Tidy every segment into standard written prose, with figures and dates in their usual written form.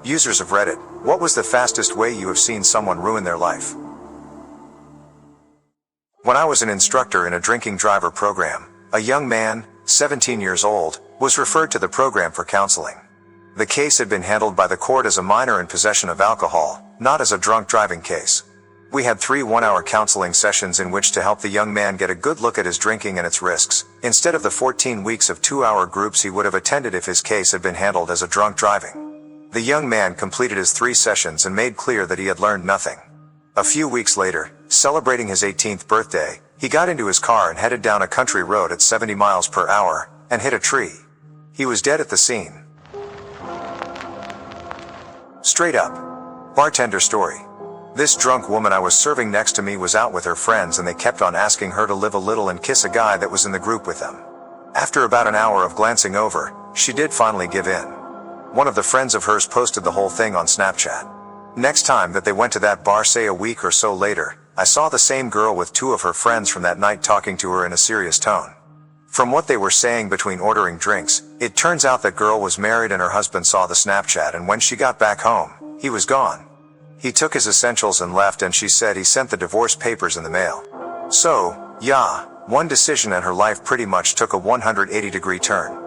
Users of Reddit, what was the fastest way you have seen someone ruin their life? When I was an instructor in a drinking driver program, a young man, 17 years old, was referred to the program for counseling. The case had been handled by the court as a minor in possession of alcohol, not as a drunk driving case. We had 3 one-hour counseling sessions in which to help the young man get a good look at his drinking and its risks, instead of the 14 weeks of 2-hour groups he would have attended if his case had been handled as a drunk driving. The young man completed his 3 sessions and made clear that he had learned nothing. A few weeks later, celebrating his 18th birthday, he got into his car and headed down a country road at 70 miles per hour, and hit a tree. He was dead at the scene. Straight up. Bartender story. This drunk woman I was serving next to me was out with her friends and they kept on asking her to live a little and kiss a guy that was in the group with them. After about an hour of glancing over, she did finally give in. One of the friends of hers posted the whole thing on Snapchat. Next time that they went to that bar, say a week or so later, I saw the same girl with 2 of her friends from that night talking to her in a serious tone. From what they were saying between ordering drinks, it turns out that girl was married and her husband saw the Snapchat, and when she got back home, he was gone. He took his essentials and left, and she said he sent the divorce papers in the mail. So, yeah, one decision and her life pretty much took a 180-degree turn.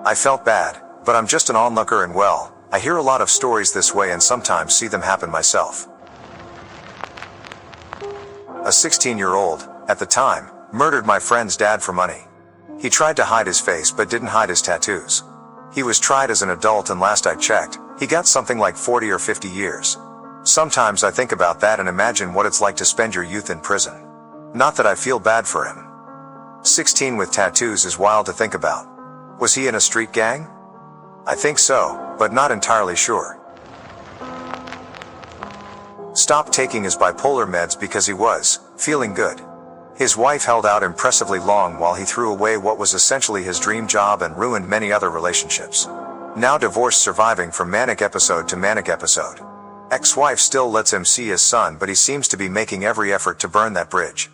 I felt bad, but I'm just an onlooker, and well, I hear a lot of stories this way and sometimes see them happen myself. A 16-year-old, at the time, murdered my friend's dad for money. He tried to hide his face but didn't hide his tattoos. He was tried as an adult, and last I checked, he got something like 40 or 50 years. Sometimes I think about that and imagine what it's like to spend your youth in prison. Not that I feel bad for him. 16 with tattoos is wild to think about. Was he in a street gang? I think so, but not entirely sure. Stopped taking his bipolar meds because he was feeling good. His wife held out impressively long while he threw away what was essentially his dream job and ruined many other relationships. Now divorced, surviving from manic episode to manic episode. Ex-wife still lets him see his son, but he seems to be making every effort to burn that bridge.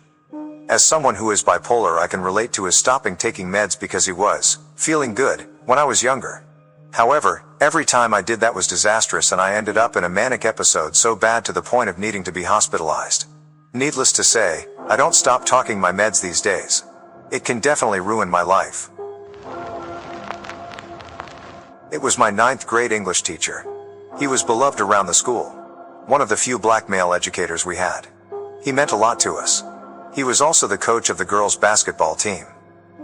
As someone who is bipolar, I can relate to his stopping taking meds because he was feeling good when I was younger. However, every time I did that was disastrous, and I ended up in a manic episode so bad to the point of needing to be hospitalized. Needless to say, I don't stop taking my meds these days. It can definitely ruin my life. It was my 9th grade English teacher. He was beloved around the school. One of the few black male educators we had. He meant a lot to us. He was also the coach of the girls' basketball team.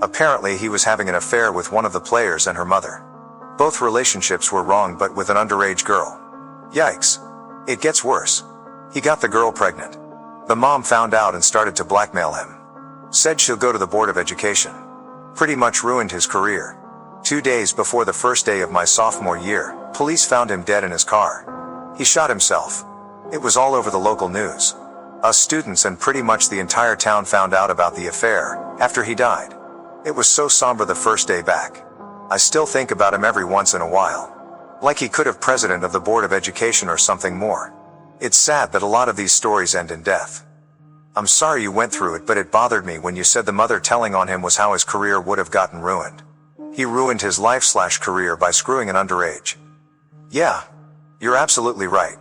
Apparently he was having an affair with one of the players and her mother. Both relationships were wrong, but with an underage girl. Yikes. It gets worse. He got the girl pregnant. The mom found out and started to blackmail him. Said she'll go to the Board of Education. Pretty much ruined his career. 2 days before the first day of my sophomore year, police found him dead in his car. He shot himself. It was all over the local news. Us students and pretty much the entire town found out about the affair after he died. It was so somber the first day back. I still think about him every once in a while. Like he could have president of the Board of Education or something more. It's sad that a lot of these stories end in death. I'm sorry you went through it, but it bothered me when you said the mother telling on him was how his career would have gotten ruined. He ruined his life/career by screwing an underage. Yeah. You're absolutely right.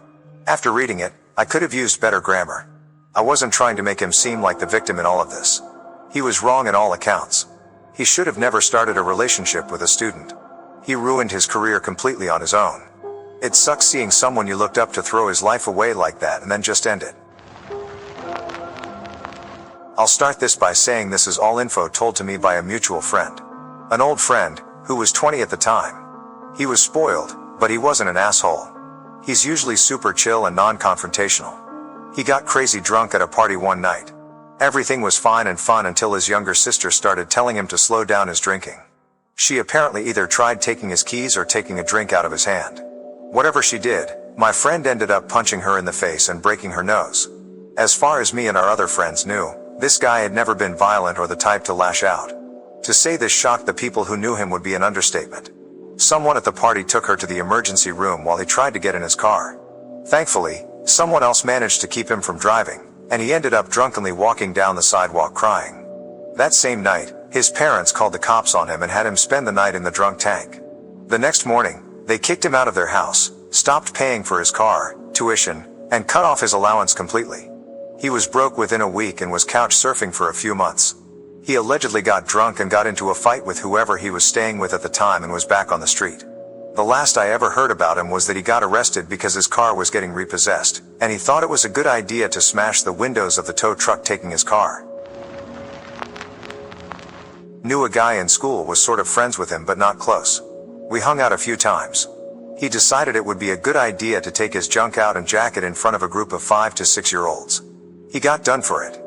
After reading it, I could have used better grammar. I wasn't trying to make him seem like the victim in all of this. He was wrong in all accounts. He should have never started a relationship with a student. He ruined his career completely on his own. It sucks seeing someone you looked up to throw his life away like that and then just end it. I'll start this by saying this is all info told to me by a mutual friend. An old friend, who was 20 at the time. He was spoiled, but he wasn't an asshole. He's usually super chill and non-confrontational. He got crazy drunk at a party one night. Everything was fine and fun until his younger sister started telling him to slow down his drinking. She apparently either tried taking his keys or taking a drink out of his hand. Whatever she did, my friend ended up punching her in the face and breaking her nose. As far as me and our other friends knew, this guy had never been violent or the type to lash out. To say this shocked the people who knew him would be an understatement. Someone at the party took her to the emergency room while he tried to get in his car. Thankfully, someone else managed to keep him from driving, and he ended up drunkenly walking down the sidewalk crying. That same night, his parents called the cops on him and had him spend the night in the drunk tank. The next morning, they kicked him out of their house, stopped paying for his car, tuition, and cut off his allowance completely. He was broke within a week and was couch surfing for a few months. He allegedly got drunk and got into a fight with whoever he was staying with at the time and was back on the street. The last I ever heard about him was that he got arrested because his car was getting repossessed, and he thought it was a good idea to smash the windows of the tow truck taking his car. Knew a guy in school, was sort of friends with him but not close. We hung out a few times. He decided it would be a good idea to take his junk out and jack it in front of a group of 5 to 6-year-olds. He got done for it.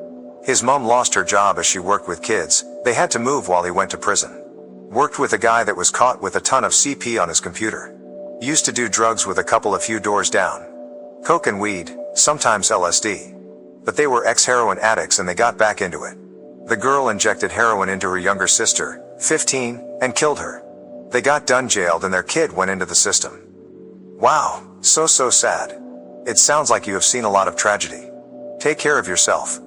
His mom lost her job as she worked with kids. They had to move while he went to prison. Worked with a guy that was caught with a ton of CP on his computer. Used to do drugs with a couple a few doors down. Coke and weed, sometimes LSD. But they were ex-heroin addicts and they got back into it. The girl injected heroin into her younger sister, 15, and killed her. They got done jailed and their kid went into the system. Wow, so sad. It sounds like you have seen a lot of tragedy. Take care of yourself.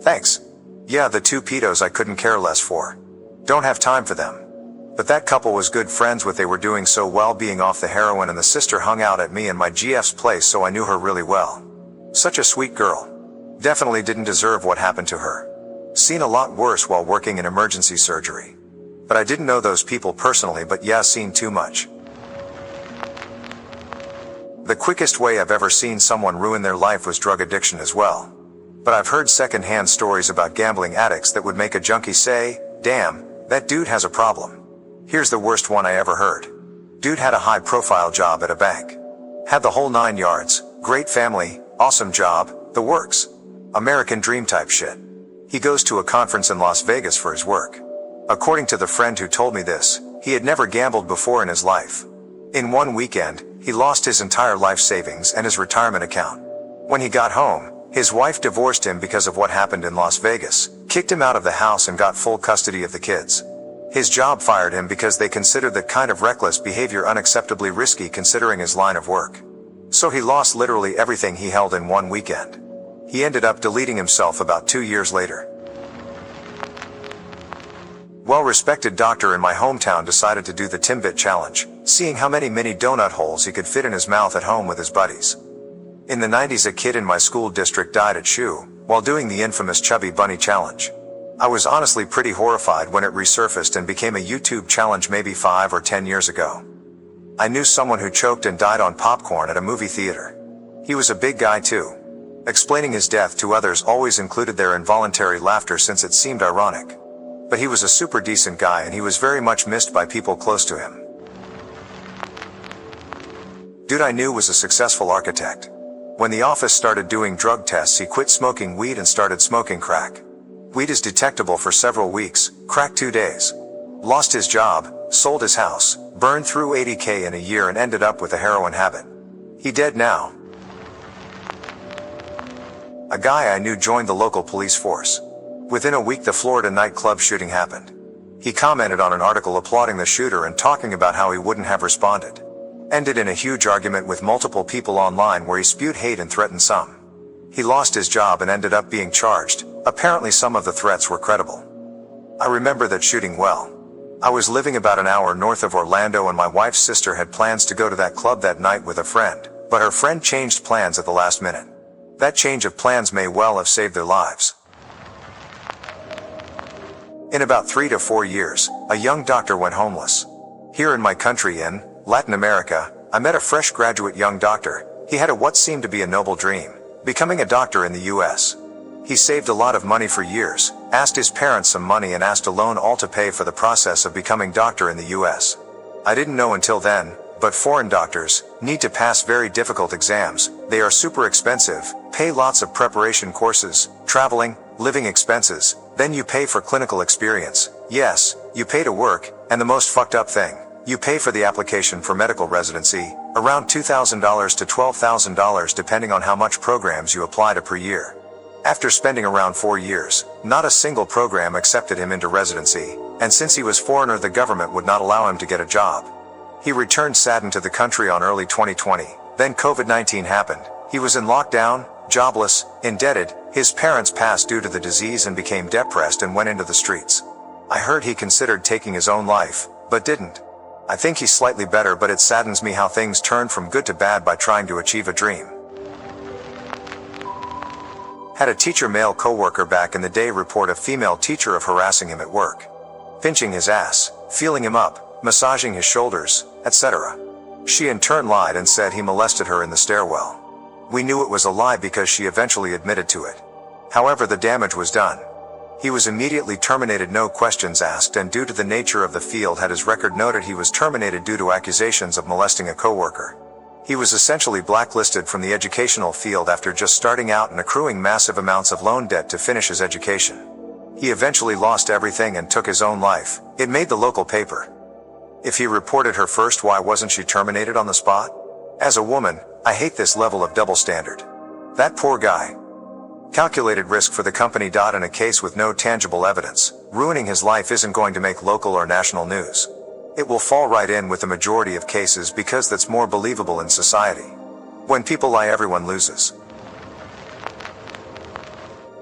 Thanks. Yeah, the 2 pedos I couldn't care less for. Don't have time for them. But that couple was good friends with they were doing so well being off the heroin, and the sister hung out at me and my GF's place, so I knew her really well. Such a sweet girl. Definitely didn't deserve what happened to her. Seen a lot worse while working in emergency surgery. But I didn't know those people personally, but yeah, seen too much. The quickest way I've ever seen someone ruin their life was drug addiction as well. But I've heard second-hand stories about gambling addicts that would make a junkie say, "Damn, that dude has a problem." Here's the worst one I ever heard. Dude had a high-profile job at a bank. Had the whole 9 yards, great family, awesome job, the works. American dream type shit. He goes to a conference in Las Vegas for his work. According to the friend who told me this, he had never gambled before in his life. In one weekend, he lost his entire life savings and his retirement account. When he got home, his wife divorced him because of what happened in Las Vegas, kicked him out of the house and got full custody of the kids. His job fired him because they considered that kind of reckless behavior unacceptably risky considering his line of work. So he lost literally everything he held in one weekend. He ended up deleting himself about 2 years later. Well-respected doctor in my hometown decided to do the Timbit challenge, seeing how many mini donut holes he could fit in his mouth at home with his buddies. In the 90s, a kid in my school district died at SHU, while doing the infamous Chubby Bunny challenge. I was honestly pretty horrified when it resurfaced and became a YouTube challenge maybe 5 or 10 years ago. I knew someone who choked and died on popcorn at a movie theater. He was a big guy too. Explaining his death to others always included their involuntary laughter since it seemed ironic. But he was a super decent guy and he was very much missed by people close to him. Dude I knew was a successful architect. When the office started doing drug tests, he quit smoking weed and started smoking crack. Weed is detectable for several weeks, crack 2 days. Lost his job, sold his house, burned through $80K in a year and ended up with a heroin habit. He dead now. A guy I knew joined the local police force. Within a week the Florida nightclub shooting happened. He commented on an article applauding the shooter and talking about how he wouldn't have responded. Ended in a huge argument with multiple people online where he spewed hate and threatened some. He lost his job and ended up being charged. Apparently some of the threats were credible. I remember that shooting well. I was living about an hour north of Orlando and my wife's sister had plans to go to that club that night with a friend, but her friend changed plans at the last minute. That change of plans may well have saved their lives. In about 3 to 4 years, a young doctor went homeless. Here in my country in Latin America, I met a fresh graduate young doctor. He had what seemed to be a noble dream, becoming a doctor in the US. He saved a lot of money for years, asked his parents some money and asked a loan all to pay for the process of becoming doctor in the US. I didn't know until then, but foreign doctors need to pass very difficult exams. They are super expensive, pay lots of preparation courses, traveling, living expenses, then you pay for clinical experience. Yes, you pay to work, and the most fucked up thing, you pay for the application for medical residency, around $2,000 to $12,000 depending on how much programs you apply to per year. After spending around 4 years, not a single program accepted him into residency, and since he was foreigner the government would not allow him to get a job. He returned saddened to the country on early 2020, then COVID-19 happened. He was in lockdown, jobless, indebted, his parents passed due to the disease and became depressed and went into the streets. I heard he considered taking his own life, but didn't. I think he's slightly better, but it saddens me how things turned from good to bad by trying to achieve a dream. Had a teacher male coworker back in the day report a female teacher of harassing him at work. Pinching his ass, feeling him up, massaging his shoulders, etc. She in turn lied and said he molested her in the stairwell. We knew it was a lie because she eventually admitted to it. However, the damage was done. He was immediately terminated, no questions asked, and due to the nature of the field had his record noted, he was terminated due to accusations of molesting a coworker. He was essentially blacklisted from the educational field after just starting out and accruing massive amounts of loan debt to finish his education. He eventually lost everything and took his own life. It made the local paper. If he reported her first, why wasn't she terminated on the spot? As a woman, I hate this level of double standard. That poor guy. Calculated risk for the company. In a case with no tangible evidence, ruining his life isn't going to make local or national news. It will fall right in with the majority of cases because that's more believable in society. When people lie, everyone loses.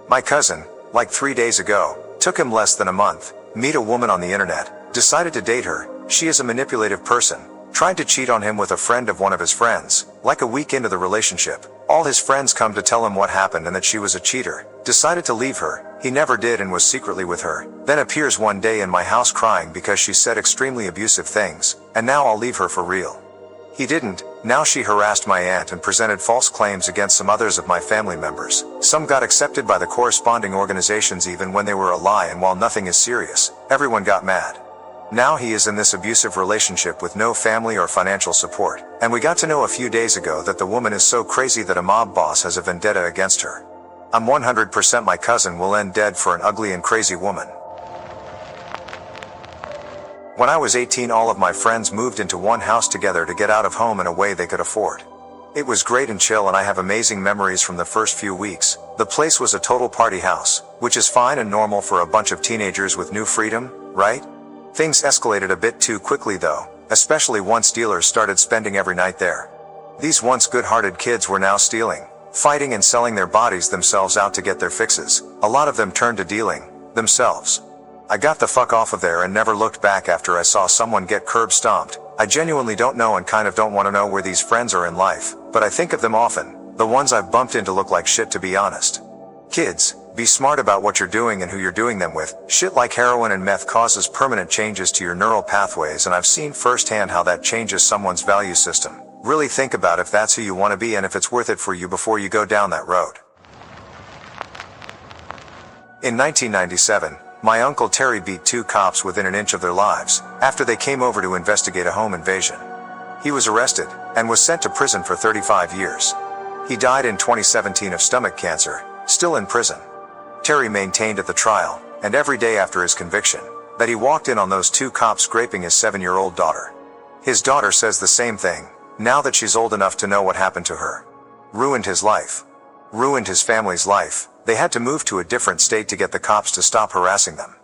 My cousin, like 3 days ago, took him less than a month, meet a woman on the internet, decided to date her. She is a manipulative person, tried to cheat on him with a friend of one of his friends. Like a week into the relationship, all his friends come to tell him what happened and that she was a cheater. Decided to leave her. He never did and was secretly with her. Then appears one day in my house crying because she said extremely abusive things, and now I'll leave her for real. He didn't. Now she harassed my aunt and presented false claims against some others of my family members. Some got accepted by the corresponding organizations even when they were a lie, and while nothing is serious, everyone got mad. Now he is in this abusive relationship with no family or financial support, and we got to know a few days ago that the woman is so crazy that a mob boss has a vendetta against her. I'm 100% my cousin will end dead for an ugly and crazy woman. When I was 18, all of my friends moved into one house together to get out of home in a way they could afford. It was great and chill, and I have amazing memories from the first few weeks. The place was a total party house, which is fine and normal for a bunch of teenagers with new freedom, right? Things escalated a bit too quickly though, especially once dealers started spending every night there. These once good-hearted kids were now stealing, fighting and selling their bodies themselves out to get their fixes. A lot of them turned to dealing themselves. I got the fuck off of there and never looked back after I saw someone get curb stomped. I genuinely don't know and kind of don't want to know where these friends are in life, but I think of them often. The ones I've bumped into look like shit, to be honest. Kids, be smart about what you're doing and who you're doing them with. Shit like heroin and meth causes permanent changes to your neural pathways, and I've seen firsthand how that changes someone's value system. Really think about if that's who you want to be and if it's worth it for you before you go down that road. In 1997, my Uncle Terry beat 2 cops within an inch of their lives, after they came over to investigate a home invasion. He was arrested, and was sent to prison for 35 years. He died in 2017 of stomach cancer, still in prison. Terry maintained at the trial, and every day after his conviction, that he walked in on those 2 cops raping his 7-year-old daughter. His daughter says the same thing, now that she's old enough to know what happened to her. Ruined his life. Ruined his family's life. They had to move to a different state to get the cops to stop harassing them.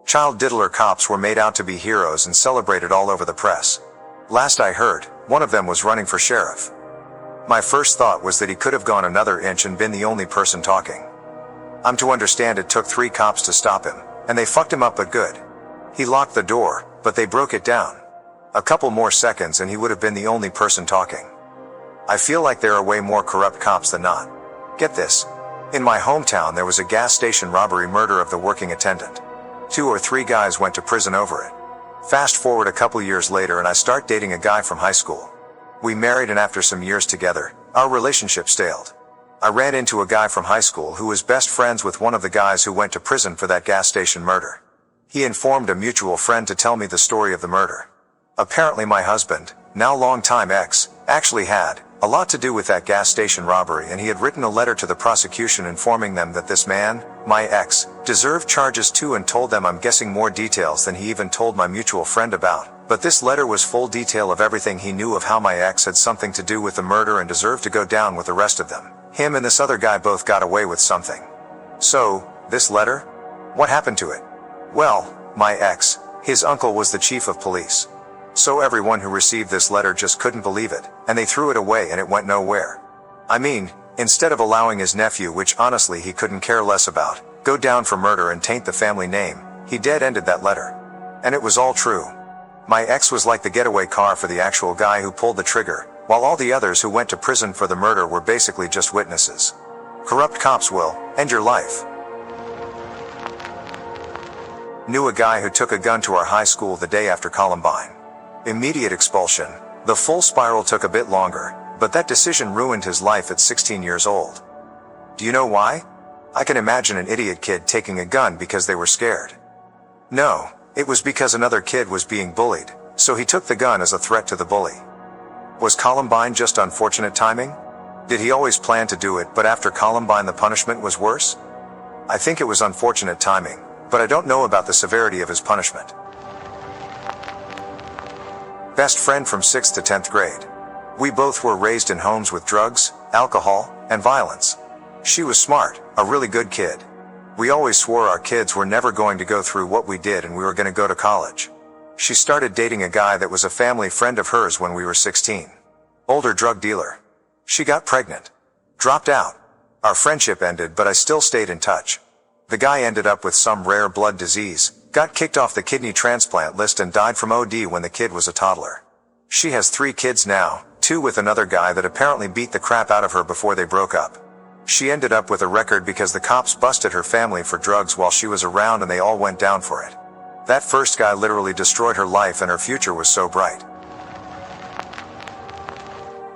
Child diddler cops were made out to be heroes and celebrated all over the press. Last I heard, one of them was running for sheriff. My first thought was that he could have gone another inch and been the only person talking. I'm to understand it took 3 cops to stop him, and they fucked him up but good. He locked the door, but they broke it down. A couple more seconds and he would have been the only person talking. I feel like there are way more corrupt cops than not. Get this. In my hometown there was a gas station robbery murder of the working attendant. 2 or 3 guys went to prison over it. Fast forward a couple years later and I start dating a guy from high school. We married, and after some years together, our relationship staled. I ran into a guy from high school who was best friends with one of the guys who went to prison for that gas station murder. He informed a mutual friend to tell me the story of the murder. Apparently my husband, now longtime ex, actually had a lot to do with that gas station robbery, and he had written a letter to the prosecution informing them that this man, my ex, deserved charges too, and told them I'm guessing more details than he even told my mutual friend about. But this letter was full detail of everything he knew of how my ex had something to do with the murder and deserved to go down with the rest of them. Him and this other guy both got away with something. So, this letter? What happened to it? Well, my ex, his uncle was the chief of police. So everyone who received this letter just couldn't believe it, and they threw it away and it went nowhere. I mean, instead of allowing his nephew, which honestly he couldn't care less about, go down for murder and taint the family name, he dead-ended that letter. And it was all true. My ex was like the getaway car for the actual guy who pulled the trigger, while all the others who went to prison for the murder were basically just witnesses. Corrupt cops will end your life. Knew a guy who took a gun to our high school the day after Columbine. Immediate expulsion. The full spiral took a bit longer, but that decision ruined his life at 16 years old. Do you know why? I can imagine an idiot kid taking a gun because they were scared. No, it was because another kid was being bullied, so he took the gun as a threat to the bully. Was Columbine just unfortunate timing? Did he always plan to do it, but after Columbine the punishment was worse? I think it was unfortunate timing, but I don't know about the severity of his punishment. Best friend from 6th to 10th grade. We both were raised in homes with drugs, alcohol, and violence. She was smart, a really good kid. We always swore our kids were never going to go through what we did and we were going to go to college. She started dating a guy that was a family friend of hers when we were 16. Older drug dealer. She got pregnant. Dropped out. Our friendship ended, but I still stayed in touch. The guy ended up with some rare blood disease, got kicked off the kidney transplant list and died from OD when the kid was a toddler. She has 3 kids now, 2 with another guy that apparently beat the crap out of her before they broke up. She ended up with a record because the cops busted her family for drugs while she was around and they all went down for it. That first guy literally destroyed her life and her future was so bright.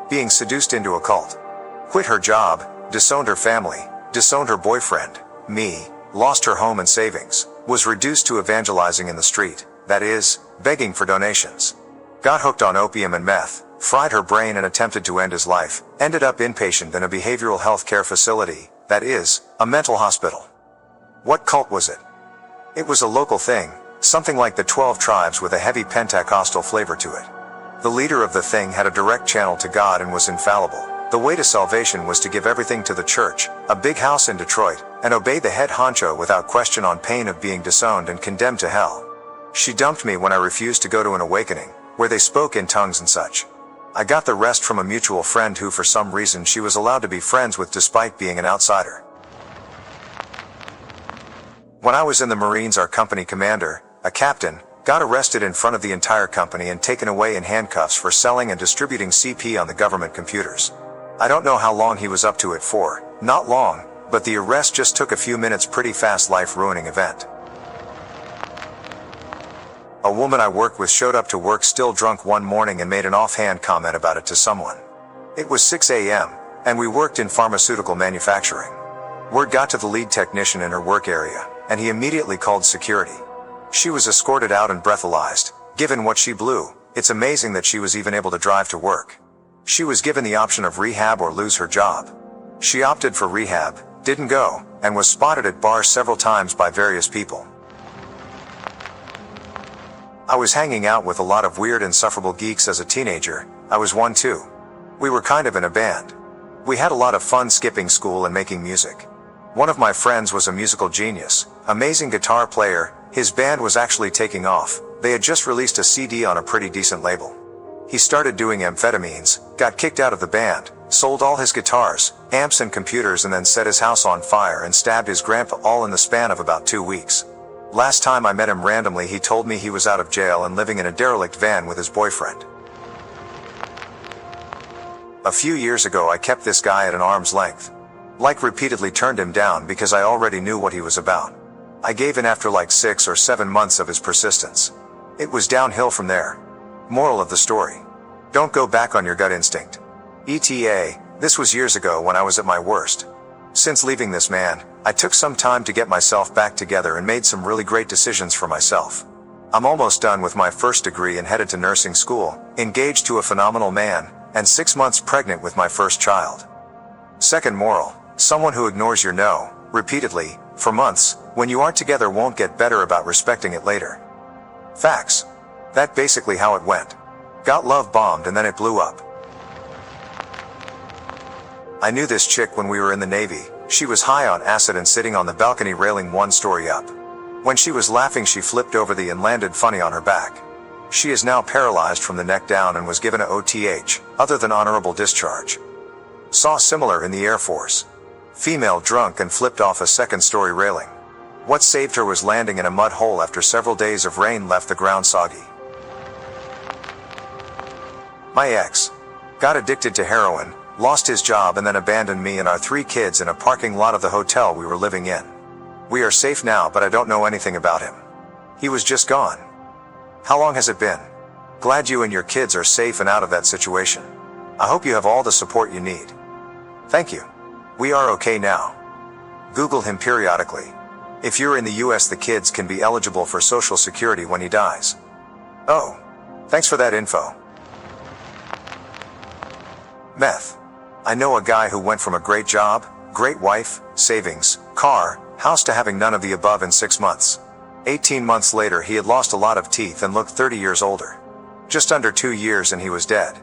Being seduced into a cult. Quit her job, disowned her family, disowned her boyfriend, me, lost her home and savings, was reduced to evangelizing in the street, that is, begging for donations. Got hooked on opium and meth, fried her brain and attempted to end his life, ended up inpatient in a behavioral health care facility, that is, a mental hospital. What cult was it? It was a local thing, something like the 12 Tribes with a heavy Pentecostal flavor to it. The leader of the thing had a direct channel to God and was infallible. The way to salvation was to give everything to the church, a big house in Detroit, and obey the head honcho without question on pain of being disowned and condemned to hell. She dumped me when I refused to go to an awakening, where they spoke in tongues and such. I got the rest from a mutual friend who for some reason she was allowed to be friends with despite being an outsider. When I was in the Marines, our company commander, a captain, got arrested in front of the entire company and taken away in handcuffs for selling and distributing CP on the government computers. I don't know how long he was up to it for, not long, but the arrest just took a few minutes, pretty fast, life-ruining event. A woman I worked with showed up to work still drunk one morning and made an offhand comment about it to someone. It was 6 a.m., and we worked in pharmaceutical manufacturing. Word got to the lead technician in her work area, and he immediately called security. She was escorted out and breathalyzed. Given what she blew, it's amazing that she was even able to drive to work. She was given the option of rehab or lose her job. She opted for rehab, didn't go, and was spotted at bars several times by various people. I was hanging out with a lot of weird insufferable geeks as a teenager. I was one too. We were kind of in a band. We had a lot of fun skipping school and making music. One of my friends was a musical genius, amazing guitar player. His band was actually taking off. They had just released a CD on a pretty decent label. He started doing amphetamines, got kicked out of the band, sold all his guitars, amps and computers, and then set his house on fire and stabbed his grandpa, all in the span of about 2 weeks. Last time I met him randomly, he told me he was out of jail and living in a derelict van with his boyfriend. A few years ago I kept this guy at an arm's length. Repeatedly turned him down because I already knew what he was about. I gave in after 6 or 7 months of his persistence. It was downhill from there. Moral of the story: don't go back on your gut instinct. ETA, this was years ago when I was at my worst. Since leaving this man, I took some time to get myself back together and made some really great decisions for myself. I'm almost done with my first degree and headed to nursing school, engaged to a phenomenal man, and 6 months pregnant with my first child. Second moral: someone who ignores your no, repeatedly, for months, when you aren't together won't get better about respecting it later. Facts. That basically how it went. Got love bombed and then it blew up. I knew this chick when we were in the Navy. She was high on acid and sitting on the balcony railing 1 story up. When she was laughing, she flipped over and landed funny on her back. She is now paralyzed from the neck down and was given a OTH, other than honorable discharge. Saw similar in the Air Force. Female drunk and flipped off a 2nd story railing. What saved her was landing in a mud hole after several days of rain left the ground soggy. My ex got addicted to heroin, lost his job and then abandoned me and our 3 kids in a parking lot of the hotel we were living in. We are safe now, but I don't know anything about him. He was just gone. How long has it been? Glad you and your kids are safe and out of that situation. I hope you have all the support you need. Thank you. We are okay now. Google him periodically. If you're in the US, the kids can be eligible for Social Security when he dies. Oh, thanks for that info. Meth. I know a guy who went from a great job, great wife, savings, car, house to having none of the above in 6 months. 18 months later he had lost a lot of teeth and looked 30 years older. Just under 2 years and he was dead.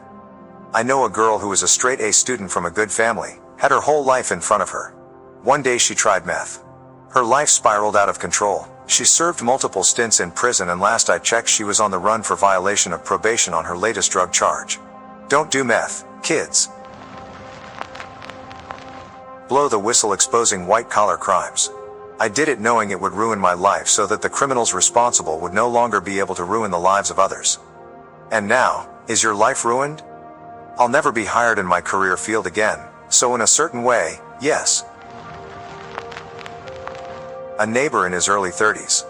I know a girl who was a straight A student from a good family, had her whole life in front of her. One day she tried meth. Her life spiraled out of control. She served multiple stints in prison and last I checked she was on the run for violation of probation on her latest drug charge. Don't do meth, kids. Blow the whistle exposing white-collar crimes. I did it knowing it would ruin my life so that the criminals responsible would no longer be able to ruin the lives of others. And now, is your life ruined? I'll never be hired in my career field again, so in a certain way, yes. A neighbor in his early 30s.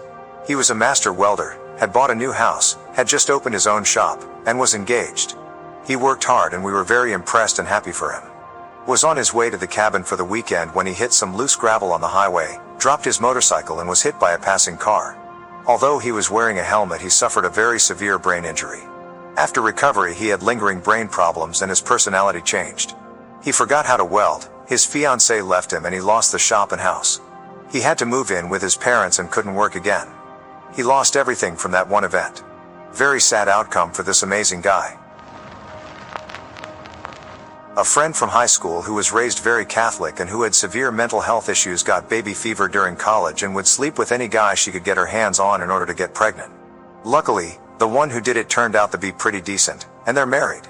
He was a master welder, had bought a new house, had just opened his own shop, and was engaged. He worked hard and we were very impressed and happy for him. Was on his way to the cabin for the weekend when he hit some loose gravel on the highway, dropped his motorcycle and was hit by a passing car. Although he was wearing a helmet, he suffered a very severe brain injury. After recovery he had lingering brain problems and his personality changed. He forgot how to weld, his fiancée left him and he lost the shop and house. He had to move in with his parents and couldn't work again. He lost everything from that one event. Very sad outcome for this amazing guy. A friend from high school who was raised very Catholic and who had severe mental health issues got baby fever during college and would sleep with any guy she could get her hands on in order to get pregnant. Luckily, the one who did it turned out to be pretty decent, and they're married.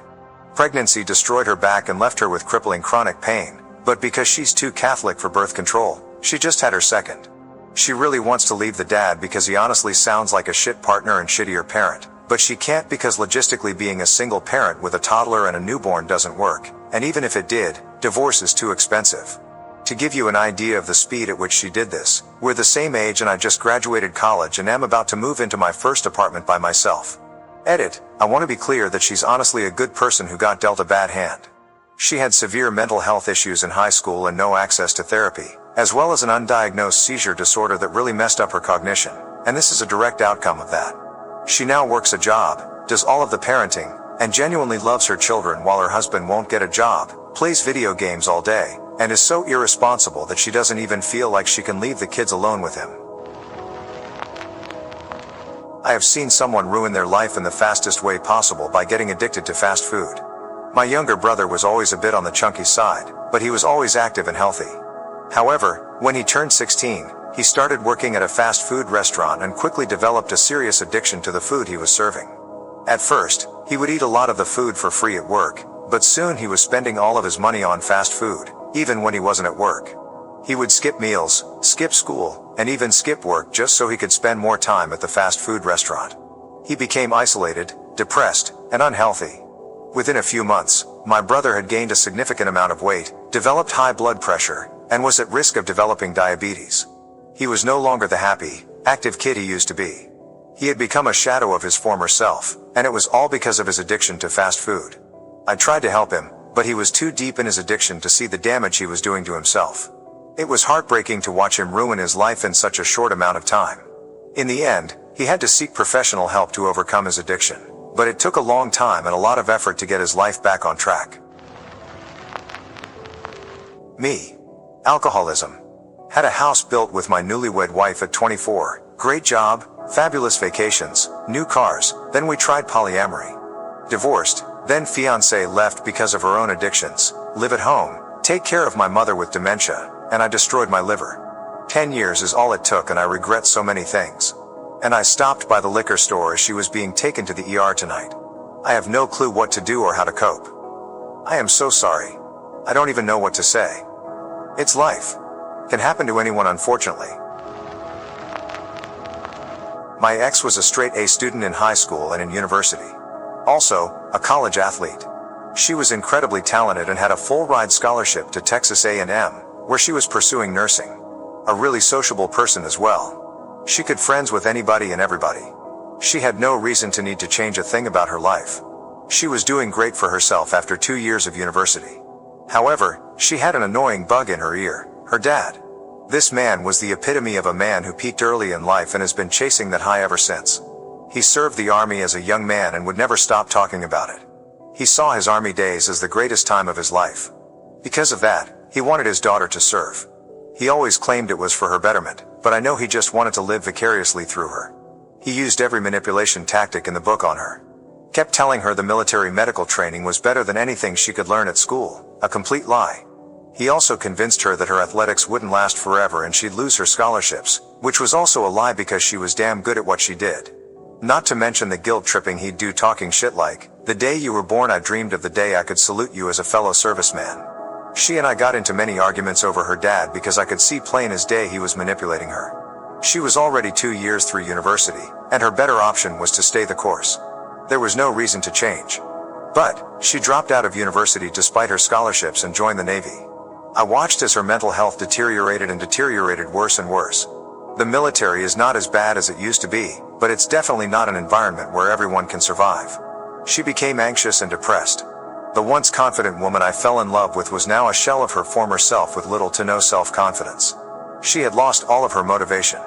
Pregnancy destroyed her back and left her with crippling chronic pain, but because she's too Catholic for birth control, she just had her second. She really wants to leave the dad because he honestly sounds like a shit partner and shittier parent, but she can't because logistically being a single parent with a toddler and a newborn doesn't work, and even if it did, divorce is too expensive. To give you an idea of the speed at which she did this, we're the same age and I just graduated college and am about to move into my first apartment by myself. Edit, I want to be clear that she's honestly a good person who got dealt a bad hand. She had severe mental health issues in high school and no access to therapy, as well as an undiagnosed seizure disorder that really messed up her cognition, and this is a direct outcome of that. She now works a job, does all of the parenting, and genuinely loves her children while her husband won't get a job, plays video games all day, and is so irresponsible that she doesn't even feel like she can leave the kids alone with him. I have seen someone ruin their life in the fastest way possible by getting addicted to fast food. My younger brother was always a bit on the chunky side, but he was always active and healthy. However, when he turned 16, he started working at a fast food restaurant and quickly developed a serious addiction to the food he was serving. At first, he would eat a lot of the food for free at work, but soon he was spending all of his money on fast food, even when he wasn't at work. He would skip meals, skip school, and even skip work just so he could spend more time at the fast food restaurant. He became isolated, depressed, and unhealthy. Within a few months, my brother had gained a significant amount of weight, developed high blood pressure, and was at risk of developing diabetes. He was no longer the happy, active kid he used to be. He had become a shadow of his former self, and it was all because of his addiction to fast food. I tried to help him, but he was too deep in his addiction to see the damage he was doing to himself. It was heartbreaking to watch him ruin his life in such a short amount of time. In the end, he had to seek professional help to overcome his addiction, but it took a long time and a lot of effort to get his life back on track. Me. Alcoholism. Had a house built with my newlywed wife at 24, great job, fabulous vacations, new cars, then we tried polyamory. Divorced, then fiancée left because of her own addictions, live at home, take care of my mother with dementia, and I destroyed my liver. 10 years is all it took and I regret so many things. And I stopped by the liquor store as she was being taken to the ER tonight. I have no clue what to do or how to cope. I am so sorry. I don't even know what to say. It's life. Can happen to anyone, unfortunately. My ex was a straight A student in high school and in university. Also, a college athlete. She was incredibly talented and had a full-ride scholarship to Texas A&M, where she was pursuing nursing. A really sociable person as well. She could friends with anybody and everybody. She had no reason to need to change a thing about her life. She was doing great for herself after 2 years of university. However, she had an annoying bug in her ear, her dad. This man was the epitome of a man who peaked early in life and has been chasing that high ever since. He served the army as a young man and would never stop talking about it. He saw his army days as the greatest time of his life. Because of that, he wanted his daughter to serve. He always claimed it was for her betterment, but I know he just wanted to live vicariously through her. He used every manipulation tactic in the book on her. Kept telling her the military medical training was better than anything she could learn at school, a complete lie. He also convinced her that her athletics wouldn't last forever and she'd lose her scholarships, which was also a lie because she was damn good at what she did. Not to mention the guilt tripping he'd do, talking shit like, "The day you were born I dreamed of the day I could salute you as a fellow serviceman." She and I got into many arguments over her dad because I could see plain as day he was manipulating her. She was already 2 years through university, and her better option was to stay the course. There was no reason to change. But, she dropped out of university despite her scholarships and joined the Navy. I watched as her mental health deteriorated worse and worse. The military is not as bad as it used to be, but it's definitely not an environment where everyone can survive. She became anxious and depressed. The once confident woman I fell in love with was now a shell of her former self with little to no self-confidence. She had lost all of her motivation.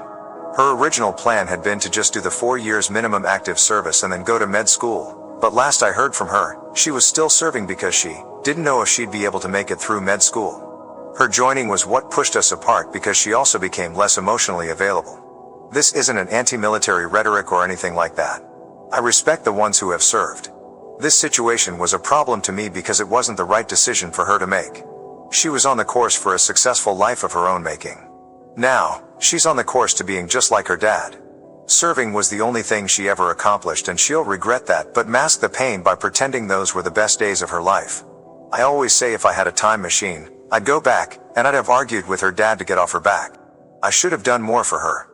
Her original plan had been to just do the 4 years minimum active service and then go to med school, but last I heard from her, she was still serving because she didn't know if she'd be able to make it through med school. Her joining was what pushed us apart because she also became less emotionally available. This isn't an anti-military rhetoric or anything like that. I respect the ones who have served. This situation was a problem to me because it wasn't the right decision for her to make. She was on the course for a successful life of her own making. Now, she's on the course to being just like her dad. Serving was the only thing she ever accomplished and she'll regret that, but mask the pain by pretending those were the best days of her life. I always say if I had a time machine, I'd go back, and I'd have argued with her dad to get off her back. I should have done more for her.